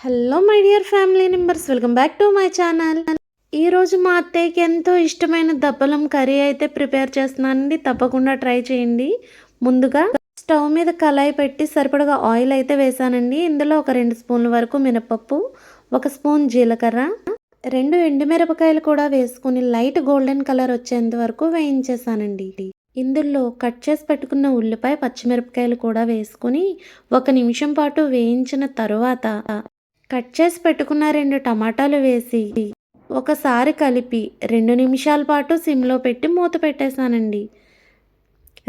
Hello my dear family members, welcome back to my channel. ఈరోజు మా అత్తయ్యకి ఎంతో ఇష్టమైన దప్పలం కర్రీ అయితే ప్రిపేర్ చేస్తున్నానండి. తప్పకుండా ట్రై చేయండి. ముందుగా స్టవ్ మీద కళాయి పెట్టి సరిపడగా ఆయిల్ అయితే వేసానండి. ఇందులో ఒక 2 స్పూన్ల వరకు మినపప్పు, 1 స్పూన్ జీలకర్ర, 2 ఎండుమిరపకాయలు కూడా వేసుకుని లైట్ గోల్డెన్ కలర్ వచ్చేంత వరకు వేయించేసానండి. ఇందులో కట్ చేసి పెట్టుకున్న ఉల్లిపాయ, పచ్చిమిరపకాయలు కూడా వేసుకుని 1 నిమిషం పాటు వేయించిన తరువాత కట్ చేసి పెట్టుకున్న 2 టమాటాలు వేసి ఒకసారి కలిపి 2 నిమిషాల పాటు సిమ్లో పెట్టి మూత పెట్టేశానండి.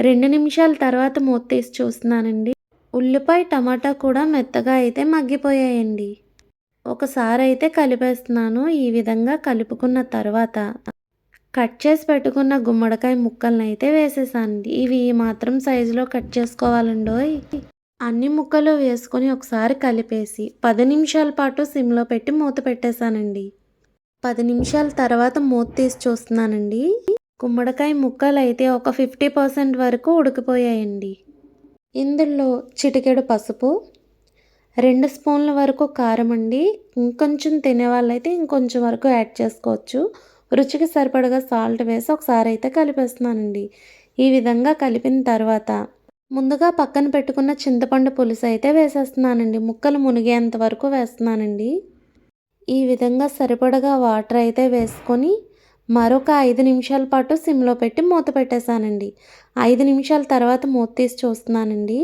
2 నిమిషాల తర్వాత మూత తీసి చూస్తున్నానండి. ఉల్లిపాయ, టమాటా కూడా మెత్తగా అయితే మగ్గిపోయాయండి. ఒకసారి అయితే కలిపేస్తున్నాను. ఈ విధంగా కలుపుకున్న తర్వాత కట్ చేసి పెట్టుకున్న గుమ్మడికాయ ముక్కలను అయితే వేసేసానండి. ఇవి ఈ మాత్రం సైజులో కట్ చేసుకోవాలండోయ్. అన్ని ముక్కలు వేసుకొని ఒకసారి కలిపేసి 10 నిమిషాల పాటు సిమ్లో పెట్టి మూత పెట్టేశానండి. 10 నిమిషాల తర్వాత మూత తీసి చూస్తున్నానండి. గుమ్మడికాయ ముక్కలు అయితే ఒక 50% వరకు ఉడికిపోయాయండి. ఇందులో చిటికెడు పసుపు, 2 స్పూన్ల వరకు కారం అండి. ఇంకొంచెం తినేవాళ్ళైతే ఇంకొంచెం వరకు యాడ్ చేసుకోవచ్చు. రుచికి సరిపడగా సాల్ట్ వేసి ఒకసారి అయితే కలిపేస్తున్నానండి. ఈ విధంగా కలిపిన తర్వాత ముందుగా పక్కన పెట్టుకున్న చింతపండు పులుసు అయితే వేసేస్తున్నానండి. ముక్కలు మునిగేంత వరకు వేస్తున్నానండి. ఈ విధంగా సరిపడగా వాటర్ అయితే వేసుకొని మరొక 5 నిమిషాల పాటు సిమ్లో పెట్టి మూత పెట్టేశానండి. 5 నిమిషాల తర్వాత మూత తీసి చూస్తున్నానండి.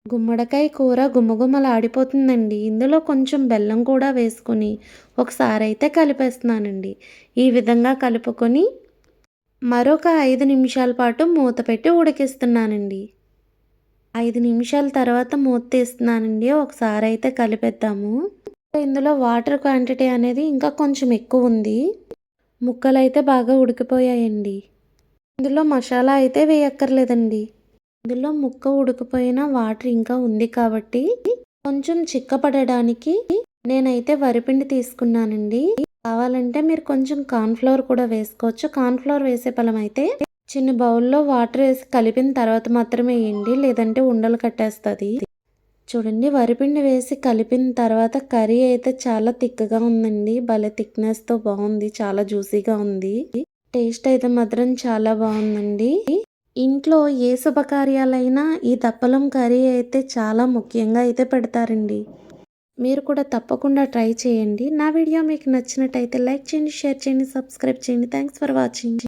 గుమ్మడికాయ కూర గుమ్మగుమ్మలాడిపోతుందండి. ఇందులో కొంచెం బెల్లం కూడా వేసుకొని ఒకసారి అయితే కలిపేస్తున్నానండి. ఈ విధంగా కలుపుకొని మరొక 5 నిమిషాల పాటు మూత పెట్టి ఉడికిస్తున్నానండి. 5 నిమిషాల తర్వాత మూత తీస్తున్నానండి. ఒకసారి అయితే కలిపేద్దాము. ఇందులో వాటర్ క్వాంటిటీ అనేది ఇంకా కొంచెం ఎక్కువ ఉంది. ముక్కలు అయితే బాగా ఉడికిపోయాయండి. ఇందులో మసాలా అయితే వేయక్కర్లేదండి. ఇందులో ముక్క ఉడికిపోయిన వాటర్ ఇంకా ఉంది కాబట్టి కొంచెం చిక్కపడడానికి నేనైతే వరిపిండి తీసుకున్నానండి. కావాలంటే మీరు కొంచెం కార్న్‌ఫ్లోర్ కూడా వేసుకోవచ్చు. కార్న్‌ఫ్లోర్ వేసే ఫలం అయితే చిన్న బౌల్లో వాటర్ వేసి కలిపిన తర్వాత మాత్రమే వేయండి, లేదంటే ఉండలు కట్టేస్తుంది. చూడండి, వరిపిండి వేసి కలిపిన తర్వాత కర్రీ అయితే చాలా థిక్గా ఉందండి. భలే థిక్నెస్తో బాగుంది, చాలా జ్యూసీగా ఉంది. టేస్ట్ అయితే మాత్రం చాలా బాగుందండి. ఇంట్లో ఏ శుభకార్యాలైనా ఈ దప్పలం కర్రీ అయితే చాలా ముఖ్యంగా అయితే పెడతారండి. మీరు కూడా తప్పకుండా ట్రై చేయండి. నా వీడియో మీకు నచ్చినట్టయితే లైక్ చేయండి, షేర్ చేయండి, సబ్స్క్రైబ్ చేయండి. Thanks for watching.